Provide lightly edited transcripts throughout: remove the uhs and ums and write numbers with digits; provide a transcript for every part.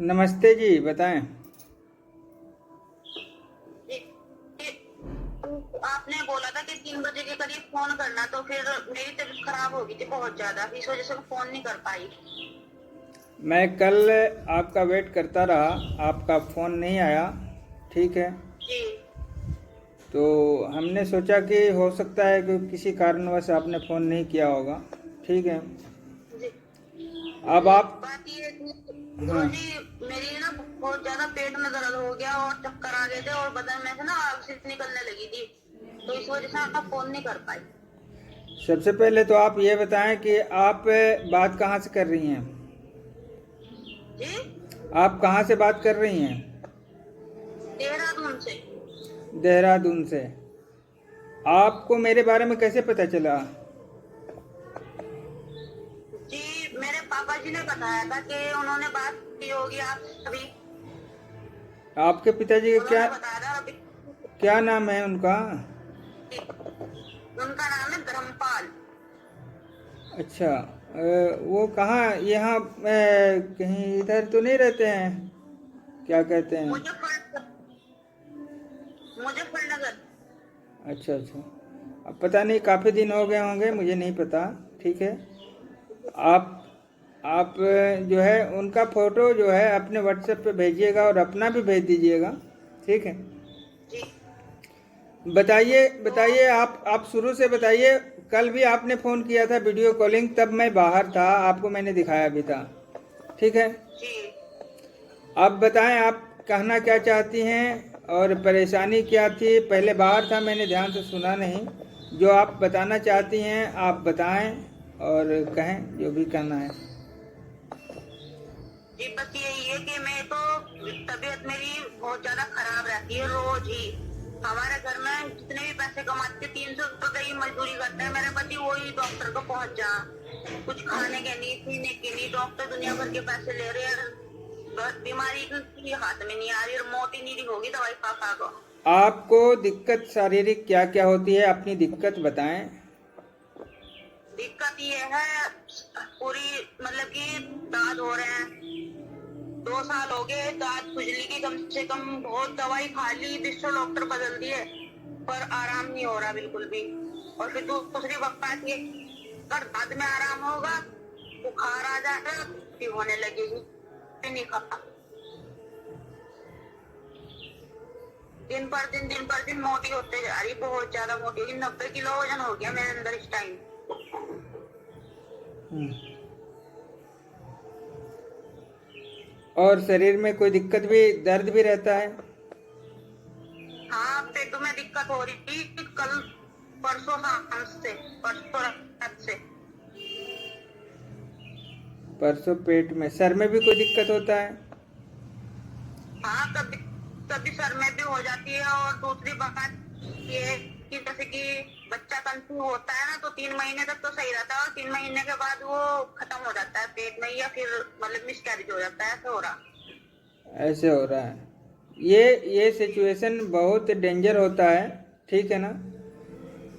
नमस्ते जी, बताएं। आपने बोला था कि 3 बजे के करीब फोन करना, तो फिर मेरी तबीयत खराब हो गई थी बहुत ज्यादा, इस वजह से मैं फोन नहीं कर पाई। मैं कल आपका वेट करता रहा, आपका फ़ोन नहीं आया। ठीक है, जी। तो हमने सोचा कि हो सकता है कि किसी कारणवश आपने फ़ोन नहीं किया होगा। ठीक है, जी। अब जी। आप। बात ये है कि हाँ, गुरुजी, मेरी ना बहुत ज्यादा पेट में दर्द हो गया और चक्कर आ गए थे और बदन में से ना आग सी निकलने लगी थी, तो इस वजह से मैं फोन नहीं कर पाई। सबसे पहले तो आप ये बताएं कि आप बात कहाँ से कर रही हैं। जी। आप कहाँ से बात कर रही हैं। देहरादून से। देहरादून से। आपको मेरे बारे में कैसे पता चला। जी, मेरे पापा जी ने बताया था कि उन्होंने बात की होगी आपसे अभी। आपके पिताजी का क्या उन्होंने बताया था अभी। क्या नाम है उनका। उनका नाम है धर्मपाल। अच्छा, वो कहाँ यहाँ कहीं इधर तो नहीं रहते हैं, क्या कहते हैं। मुजफ्फर मुजफ्फरनगर। अच्छा अच्छा, अब पता नहीं, काफ़ी दिन हो गए होंगे, मुझे नहीं पता। ठीक है, आप आप जो है उनका फ़ोटो जो है अपने व्हाट्सएप पे भेजिएगा और अपना भी भेज दीजिएगा। ठीक है, जी। बताइए तो बताइए, आप शुरू से बताइए। कल भी आपने फ़ोन किया था वीडियो कॉलिंग, तब मैं बाहर था, आपको मैंने दिखाया भी था। ठीक है, जी। आप बताएं, आप कहना क्या चाहती हैं और परेशानी क्या थी। पहले बाहर था, मैंने ध्यान से सुना नहीं। जो आप बताना चाहती हैं आप बताएं और कहें जो भी कहना है। जी, बस यही है कि मैं तो तबीयत मेरी बहुत ज्यादा खराब रहती है रोज ही। हमारे घर में जितने भी पैसे कमाते 300 रुपए की मजदूरी करते हैं, मेरे पति वही डॉक्टर को पहुंच जा, कुछ खाने के नहीं, पीने के नहीं, डॉक्टर दुनिया भर के पैसे ले रहे हैं। बस बीमारी की हाथ में नहीं आ रही और मौत ही नहीं होगी दवाई खा खा को। आपको दिक्कत शारीरिक क्या क्या होती है, अपनी दिक्कत बताएं। दिक्कत ये है, पूरी मतलब कि दांत हो रहे हैं, 2 साल हो गए दांत खुजली की, कम से कम बहुत दवाई खा ली, 20 डॉक्टर बदल दिए, पर आराम नहीं हो रहा बिल्कुल भी। और फिर दूसरी बात ये, अगर दांत में आराम होगा, बुखार आ जाएगा, फिर होने लगेगी, फिर नहीं खा। दिन पर दिन मोटी होते जा रही, बहुत ज्यादा मोटी होगी, 90 किलो वजन हो गया मेरे अंदर इस टाइम। और शरीर में कोई दिक्कत भी, दर्द भी रहता है। हाँ, पेट में दिक्कत हो रही थी कल, परसों शाम से, परसों रात से। परसों पेट में, सर में भी कोई दिक्कत होता है। हाँ, कभी कभी सर में भी हो जाती है। और दूसरी बात ये है कि जैसे कि बच्चा कंसीव होता है ना, तो 3 महीने तक तो सही रहता है और 3 महीने के बाद वो खत्म हो जाता है पेट में, या फिर मतलब मिसकैरेज हो जाता है, ऐसा हो रहा। ऐसे हो रहा है। ये सिचुएशन बहुत डेंजर होता है। ठीक है ना।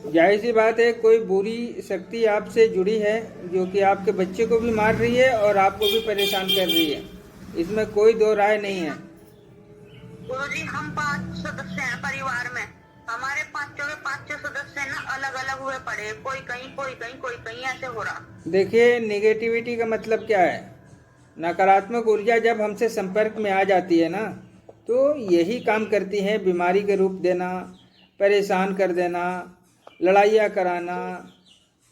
जाहिर सी बात है, कोई बुरी शक्ति आपसे जुड़ी है जो कि आपके बच्चे को भी मार रही है और आपको भी परेशान कर रही है। इसमें कोई दो राय नहीं जी है। गुरुजी, हम 5 सदस्य हैं परिवार में। हमारे पांचों के पांचों सदस्य ना अलग अलग हुए पड़े, कोई कहीं कोई कहीं कोई कहीं, ऐसे हो रहा। देखिए, निगेटिविटी का मतलब क्या है। नकारात्मक ऊर्जा जब हमसे संपर्क में आ जाती है ना, तो यही काम जी। करती है, बीमारी के रूप देना, परेशान कर देना, लड़ाइयाँ कराना।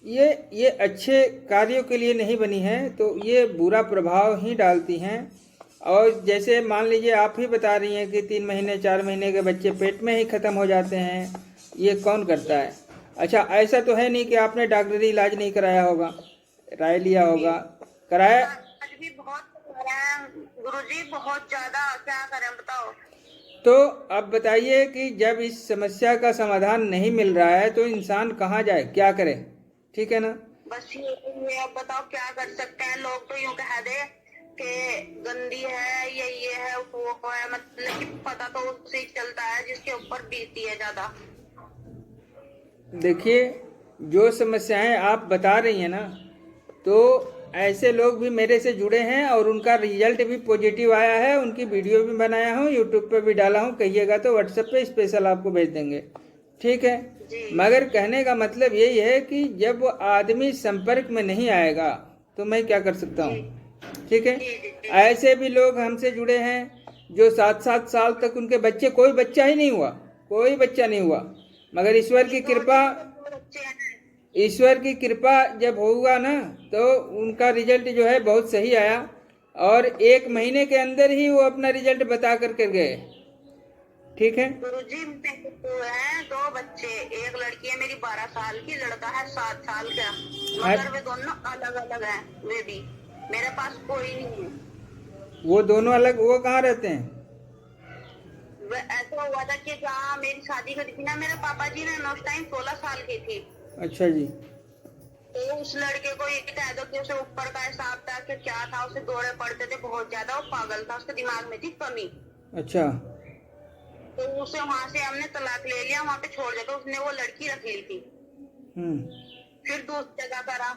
जी। ये अच्छे कार्यों के लिए नहीं बनी है, तो ये बुरा प्रभाव ही डालती हैं। और जैसे मान लीजिए, आप ही बता रही हैं कि 3 महीने 4 महीने के बच्चे पेट में ही ख़त्म हो जाते हैं। ये कौन करता है। अच्छा, ऐसा तो है नहीं कि आपने डॉक्टरी इलाज नहीं कराया होगा, राय लिया जी। होगा, कराया। आज भी बहुत हो रहा है गुरुजी, बहुत ज्यादा, क्या करें बताओ। तो अब बताइए कि जब इस समस्या का समाधान नहीं मिल रहा है तो इंसान कहाँ जाए, क्या करे। ठीक है ना। बस ये अब बताओ क्या कर सकते हैं। लोग तो यूं कह दे कि गंदी है, ये है वो है, मतलब कि पता तो उससे ही चलता है जिसके ऊपर बीती है ज्यादा। देखिए, जो समस्याएं आप बता रही हैं ना, तो ऐसे लोग भी मेरे से जुड़े हैं और उनका रिजल्ट भी पॉजिटिव आया है। उनकी वीडियो भी बनाया हूँ, यूट्यूब पे भी डाला हूँ। कहिएगा तो व्हाट्सएप पे स्पेशल आपको भेज देंगे, ठीक है। जी मगर कहने का मतलब यही है कि जब वो आदमी संपर्क में नहीं आएगा तो मैं क्या कर सकता जी हूँ, ठीक है। जी जी जी ऐसे भी लोग हमसे जुड़े हैं जो 7-7 साल तक उनके बच्चे, कोई बच्चा ही नहीं हुआ, कोई बच्चा नहीं हुआ, मगर ईश्वर की कृपा, जी, तो 2 बच्चे हैं। ईश्वर की कृपा जब होगा ना तो उनका रिजल्ट जो है बहुत सही आया और 1 महीने के अंदर ही वो अपना रिजल्ट बता कर गए, ठीक है। गुरुजी मेरे तो हैं 2 बच्चे, एक लड़की है मेरी 12 साल की, लड़का है 7 साल का, मगर वे दोनों अलग अलग हैं। वे भी मेरे पास कोई नहीं है। वो दोनों अलग, वो कहाँ रहते हैं? वे ऐसा हुआ था कि जहाँ मेरी शादी करी थी ना मेरे पापा जी ने, मैं उस टाइम 16 साल की थी। अच्छा जी। तो उस लड़के को ये कह दो कि उसे ऊपर का हिसाब था कि क्या था, उसे दौरे पड़ते थे बहुत ज्यादा, वो पागल था, उसके दिमाग में थी कमी। अच्छा। तो उसे वहां से हमने तलाक ले लिया, वहां पे छोड़ दिया। तो उसने वो लड़की रख ली थी। फिर दूसरी जगह करा,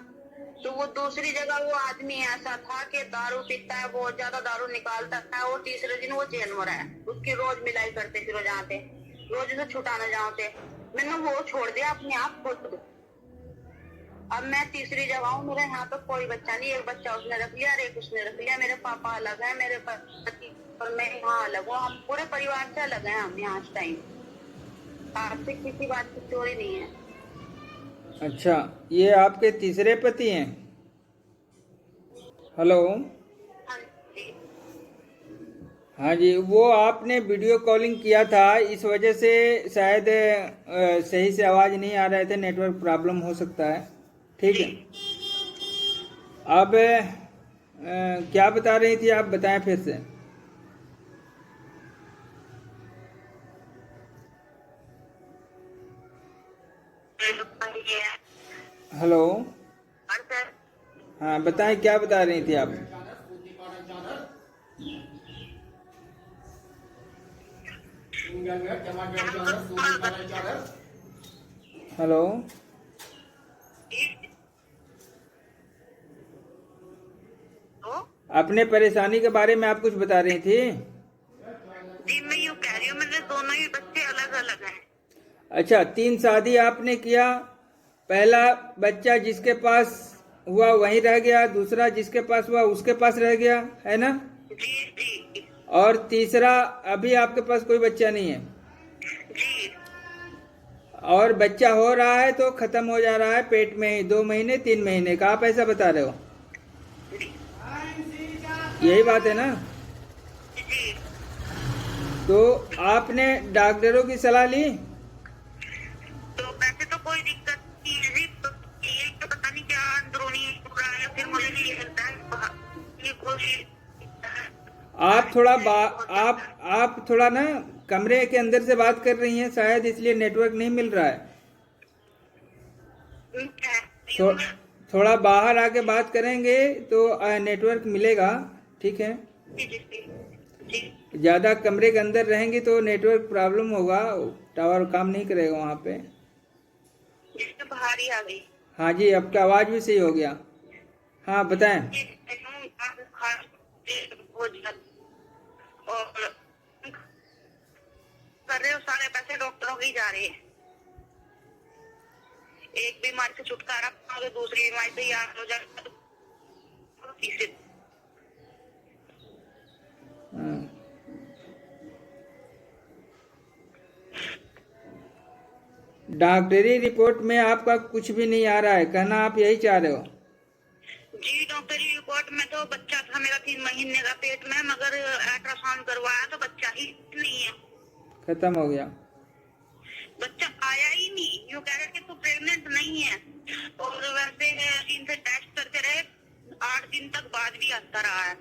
तो वो दूसरी जगह वो आदमी ऐसा था कि दारू पीता है, बहुत ज्यादा दारू निकालता है। और तीसरे दिन वो जेल में रहा है, उसकी रोज मिलाई करते फिर वो जाते, रोज उसे छुटाना जाते। मैंने वो छोड़ दिया अपने आप खुद। अब मैं तीसरी जगह हूँ, मेरे यहाँ पे कोई बच्चा नहीं, एक बच्चा उसने रख लिया और एक उसने रख लिया। मेरे पापा अलग है, मेरे पति और मैं यहाँ अलग हूँ। हम पूरे परिवार से अलग हैं हम यहाँ इस टाइम। आपसे किसी बात की चोरी नहीं है। अच्छा, ये आपके तीसरे पति हैं? हेलो। हाँ जी। हाँ जी, वो आपने वीडियो कॉलिंग किया था, इस वजह से शायद सही से आवाज़ नहीं आ रहे थे, नेटवर्क प्रॉब्लम हो सकता है, ठीक है। अब क्या बता रही थी आप, बताएं फिर से। हेलो। हाँ बताएं, क्या बता रही थी आप? हेलो। अपने परेशानी के बारे में आप कुछ बता रही थी। जी मैं यूँ कह रही हूँ, मेरे दोनों ही बच्चे अलग अलग हैं। अच्छा, 3 शादी आपने किया, पहला बच्चा जिसके पास हुआ वहीं रह गया, दूसरा जिसके पास हुआ उसके पास रह गया, है ना? जी जी और तीसरा अभी आपके पास कोई बच्चा नहीं है, जी और बच्चा हो रहा है तो खत्म हो जा रहा है पेट में ही, 2 महीने 3 महीने का, आप ऐसा बता रहे हो, यही बात है ना? जी। तो आपने डॉक्टरों की सलाह ली? तो वैसे तो कोई दिक्कत नहीं है जी, तो ये तो पता नहीं क्या अंदरूनी हो रहा है, फिर मुझे ये लगता है ये कोई आप थोड़ा आप थोड़ा ना कमरे के अंदर से बात कर रही हैं, शायद इसलिए नेटवर्क नहीं मिल रहा है। थो, थोड़ा बाहर आके बात करेंगे तो नेटवर्क मिलेगा, ठीक है। ज़्यादा कमरे के अंदर रहेंगे तो नेटवर्क प्रॉब्लम होगा, टावर काम नहीं करेगा वहाँ पे। बाहर ही आ गई। हाँ जी, आपका आवाज़ भी सही हो गया। हाँ बताएं। और कर रहे हो सारे पैसे डॉक्टरों के ही जा रहे हैं। एक बीमारी से छुटकारा पाओगे, दूसरी बीमारी से याद हो जाएगा, तो तीसरी। डॉक्टरी रिपोर्ट में आपका कुछ भी नहीं आ रहा है, कहना आप यही चाह रहे हो? जी डॉक्टरी रिपोर्ट में तो बच्चा था मेरा 3 महीने का पेट में, मगर अल्ट्रासाउंड करवाया तो बच्चा ही नहीं है, खत्म हो गया। बच्चा आया ही नहीं। यूँ कह रहे कि तू प्रेग्नेंट नहीं है, और वैसे इनसे टेस्ट करते रहे, 8 दिन तक बाद भी आता रहा है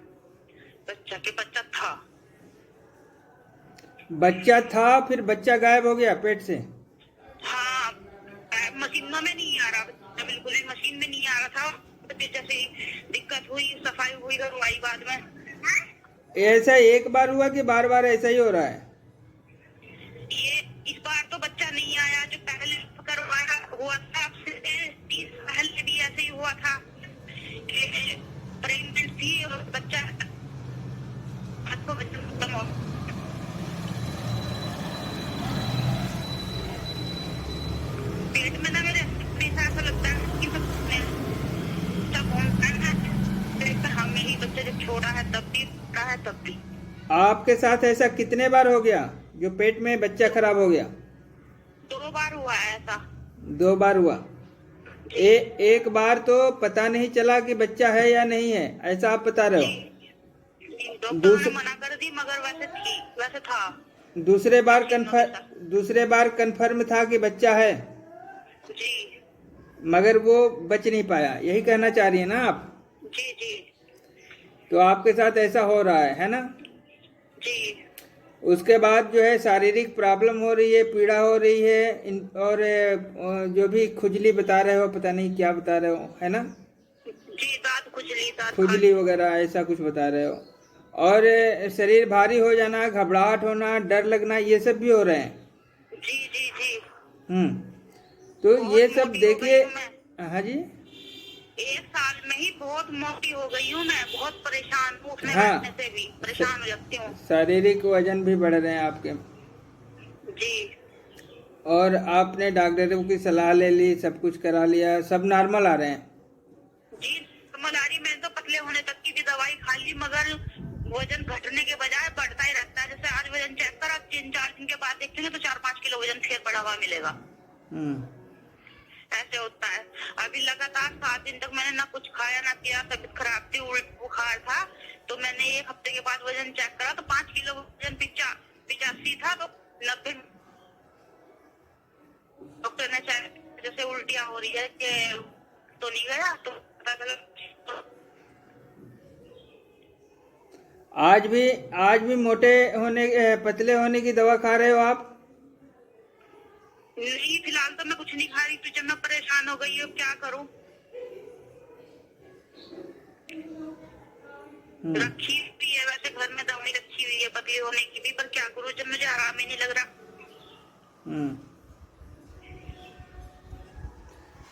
बच्चा के बच्चा था। बच्चा था फिर बच्चा गायब हो गया पेट से? हाँ, मशीनों में नहीं आ रहा, बिल्कुल भी मशीन में नहीं आ रहा था। जैसे दिक्कत हुई, सफाई हुई, करवाई बाद में। ऐसा एक बार हुआ कि बार बार ऐसा ही हो रहा है? ये इस बार तो बच्चा नहीं आया, जो पहले करवाया हुआ था, पहले भी ऐसे ही हुआ था कि थी और बच्चा आपको वजन खत्म हो पेट में ना मेरे हमेशा ऐसा लगता है कि हमें ही बच्चा जब छोड़ा है तब भी बड़ा है तब भी। आपके साथ ऐसा कितने बार हो गया जो पेट में बच्चा खराब हो गया? 2 बार हुआ है ऐसा। 2 बार हुआ। एक बार तो पता नहीं चला कि बच्चा है या नहीं है, ऐसा आप बता रहे हो? डॉक्टर ने मना कर दी मगर वैसे था। दूसरे बार कंफर्म था कि बच्चा है, जी मगर वो बच नहीं पाया, यही कहना चाह रही है ना आप? जी जी तो आपके साथ ऐसा हो रहा है ना? जी। उसके बाद जो है शारीरिक प्रॉब्लम हो रही है, पीड़ा हो रही है, और जो भी खुजली बता रहे हो, पता नहीं क्या बता रहे हो, है ना? जी दांत खुजली वगैरह ऐसा कुछ बता रहे हो, और शरीर भारी हो जाना, घबराहट होना, डर लगना, ये सब भी हो रहे हैं। जी जी जी। तो बहुत ये सब मोटी हो देखिए। गई हूँ मैं। हाँ जी। 1 साल में ही बहुत मोटी हो गई हूँ मैं, बहुत परेशान हूँ, उठने हाँ, बैठने से भी परेशान हो जाती हूँ। शारीरिक वजन भी बढ़ रहे हैं आपके, जी और आपने डॉक्टरों की सलाह ले ली, सब कुछ करा लिया, सब नॉर्मल आ रहे हैं? जी। मलारी मैंने तो पतले होने तक की भी दवाई खा ली मगर वजन घटने के बजाय बढ़ता ही रहता है। जैसे आज वजन चेक करा, 3-4 दिन के बाद देखेंगे तो 4-5 किलो वजन फिर बढ़ा हुआ मिलेगा। ऐसे होता है। अभी लगातार 7 दिन तक मैंने ना कुछ खाया ना पिया, तबीयत खराब थी, बुखार था, तो मैंने 1 हफ्ते के बाद वजन चेक करा तो 5 किलो वजन 85 था, तो 90। डॉक्टर ने चाहे जैसे उल्टियाँ हो रही है कि तो नहीं गया, तो पता चला आज भी पतले होने की दवा खा रहे हो आप? नहीं, फिलहाल तो मैं कुछ नहीं खा रही, तो जब मैं परेशान हो गई हूँ क्या करूँ। रखी हुई है वैसे घर में दवाई रखी हुई है पतली होने की भी, पर क्या करूँ जब मुझे आराम ही नहीं लग रहा।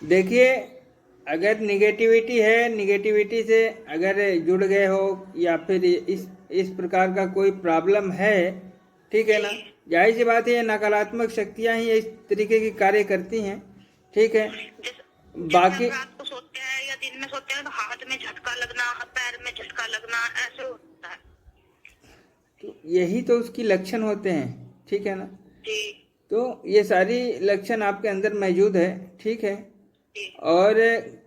देखिए, अगर निगेटिविटी है, निगेटिविटी से अगर जुड़ गए हो, या फिर इस प्रकार का कोई प्रॉब्लम है, ठीक है ना? जाहिर सी बात है, नकारात्मक शक्तियां ही इस तरीके की कार्य करती हैं, ठीक है? बाकी रात को सोते हैं या दिन में सोते हैं तो हाथ में झटका लगना, पैर में झटका लगना, ऐसे होता है। तो यही तो उसकी लक्षण होते हैं, ठीक है ना? जी। तो ये सारी लक्षण आपके अंदर मौजूद है, ठीक है? और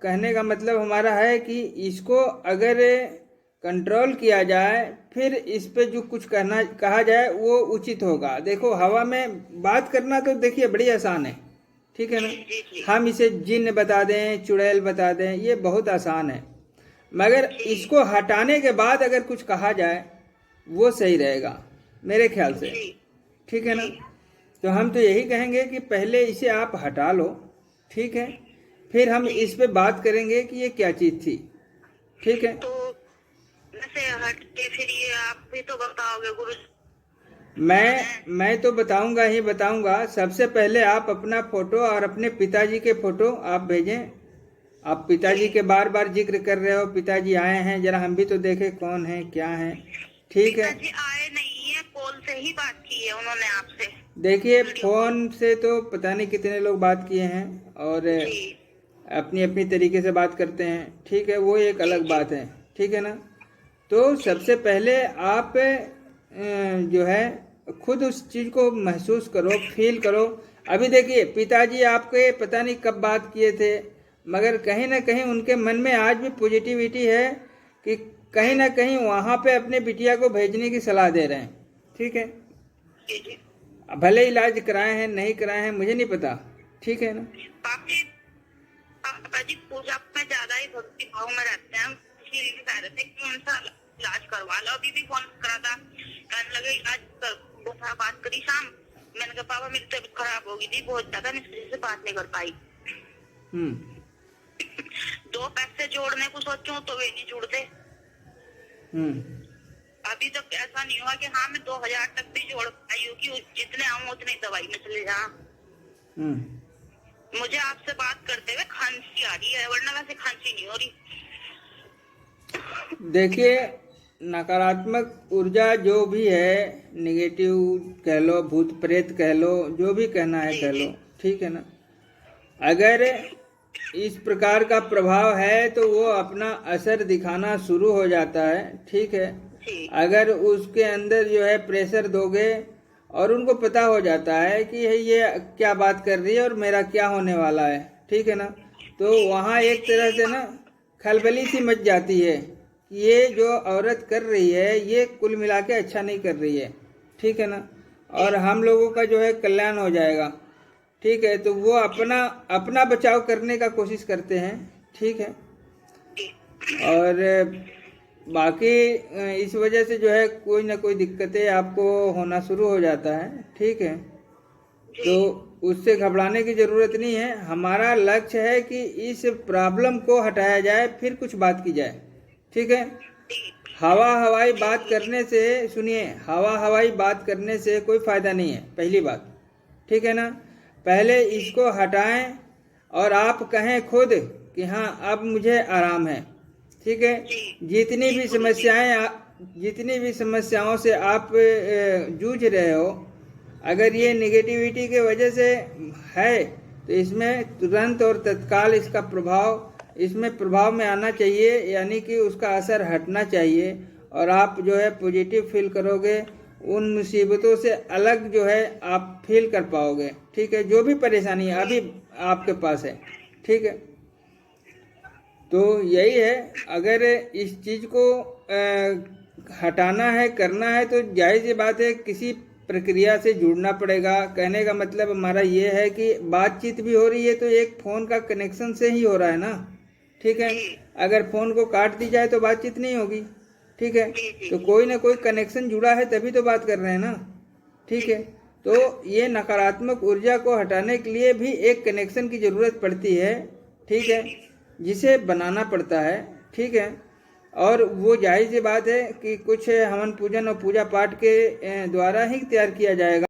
कहने का मतलब हमारा है कि इसको अगर कंट्रोल किया जाए, फिर इस पे जो कुछ कहा जाए वो उचित होगा। देखो, हवा में बात करना तो देखिए बड़ी आसान है, ठीक है ना? हम इसे जिन्न बता दें, चुड़ैल बता दें, ये बहुत आसान है, मगर इसको हटाने के बाद अगर कुछ कहा जाए वो सही रहेगा मेरे ख्याल से, ठीक है ना? तो हम तो यही कहेंगे कि पहले इसे आप हटा लो, ठीक है? फिर हम इस पे बात करेंगे कि ये क्या चीज थी, ठीक है? तो वैसे हट के फिर ये आप भी तो बताओगे गुरु? मैं तो बताऊंगा। सबसे पहले आप अपना फोटो और अपने पिताजी के फोटो आप भेजें। आप पिताजी के बार बार जिक्र कर रहे हो, पिताजी आए हैं, जरा हम भी तो देखें कौन है क्या है, ठीक है? पिताजी आए नहीं है, कॉल से ही बात की है उन्होंने आपसे। देखिए, फोन से तो पता नहीं कितने लोग बात किए हैं, और अपनी अपनी तरीके से बात करते हैं, ठीक है? वो एक अलग बात है, ठीक है ना? तो सबसे पहले आप जो है खुद उस चीज को महसूस करो, फील करो। अभी देखिए, पिताजी आपके पता नहीं कब बात किए थे, मगर कहीं ना कहीं उनके मन में आज भी पॉजिटिविटी है कि कहीं ना कहीं वहां पे अपने बिटिया को भेजने की सलाह दे रहे हैं, ठीक है? भले इलाज कराए हैं नहीं कराए हैं मुझे नहीं पता, ठीक है ना? पापा जी पूजा में ज्यादा ही भक्ति भाव में रहते हैं, इसीलिए कह रहे थे कि उनका इलाज करवा लो। अभी भी फोन करा था, कहने लगे इलाज बात करी शाम। मैंने कहा पापा मेरी तबीयत खराब होगी थी बहुत ज्यादा, मैं किसी से बात नहीं कर पाई। 2 पैसे जोड़ने को सोचूं तो वे नहीं जुड़ते। अभी तक ऐसा नहीं हुआ कि हाँ मैं 2000 तक भी जोड़ पाई हूँ कि जितने आऊँ उतनी दवाई में चले जाऊँ। मुझे आपसे बात करते हुए खांसी आ रही है, वरना वैसे खांसी नहीं हो रही। देखिए, नकारात्मक ऊर्जा जो भी है, नेगेटिव कह लो, भूत प्रेत कह लो, जो भी कहना है कह लो, ठीक है ना। अगर इस प्रकार का प्रभाव है तो वो अपना असर दिखाना शुरू हो जाता है, ठीक है। जी अगर उसके अंदर जो है प्रेशर दोगे और उनको पता हो जाता है कि ये क्या बात कर रही है और मेरा क्या होने वाला है, ठीक है ना, तो वहाँ एक तरह से ना खलबली सी मच जाती है कि ये जो औरत कर रही है ये कुल मिला के अच्छा नहीं कर रही है, ठीक है ना, और हम लोगों का जो है कल्याण हो जाएगा, ठीक है। तो वो अपना अपना बचाव करने का कोशिश करते हैं, ठीक है। और बाकी इस वजह से जो है कोई ना कोई दिक्कतें आपको होना शुरू हो जाता है, ठीक है। तो उससे घबराने की ज़रूरत नहीं है। हमारा लक्ष्य है कि इस प्रॉब्लम को हटाया जाए, फिर कुछ बात की जाए, ठीक है। हवा हवाई बात करने से, सुनिए, हवा हवाई बात करने से कोई फ़ायदा नहीं है, पहली बात, ठीक है ना। पहले इसको हटाएं और आप कहें खुद कि हाँ अब मुझे आराम है, ठीक है। जितनी भी समस्याओं से आप जूझ रहे हो, अगर ये नेगेटिविटी के वजह से है तो इसमें तुरंत और तत्काल इसका प्रभाव में आना चाहिए, यानी कि उसका असर हटना चाहिए और आप जो है पॉजिटिव फील करोगे, उन मुसीबतों से अलग जो है आप फील कर पाओगे, ठीक है। जो भी परेशानी अभी आपके पास है, ठीक है। तो यही है, अगर इस चीज़ को हटाना है, करना है, तो जाहिर सी बात है किसी प्रक्रिया से जुड़ना पड़ेगा। कहने का मतलब हमारा ये है कि बातचीत भी हो रही है तो एक फ़ोन का कनेक्शन से ही हो रहा है ना, ठीक है। अगर फ़ोन को काट दी जाए तो बातचीत नहीं होगी, ठीक है। तो कोई ना कोई कनेक्शन जुड़ा है तभी तो बात कर रहे हैं ना, ठीक है। तो ये नकारात्मक ऊर्जा को हटाने के लिए भी एक कनेक्शन की ज़रूरत पड़ती है, ठीक है, जिसे बनाना पड़ता है, ठीक है। और वो जाहिर सी बात है कि कुछ हवन पूजन और पूजा पाठ के द्वारा ही तैयार किया जाएगा।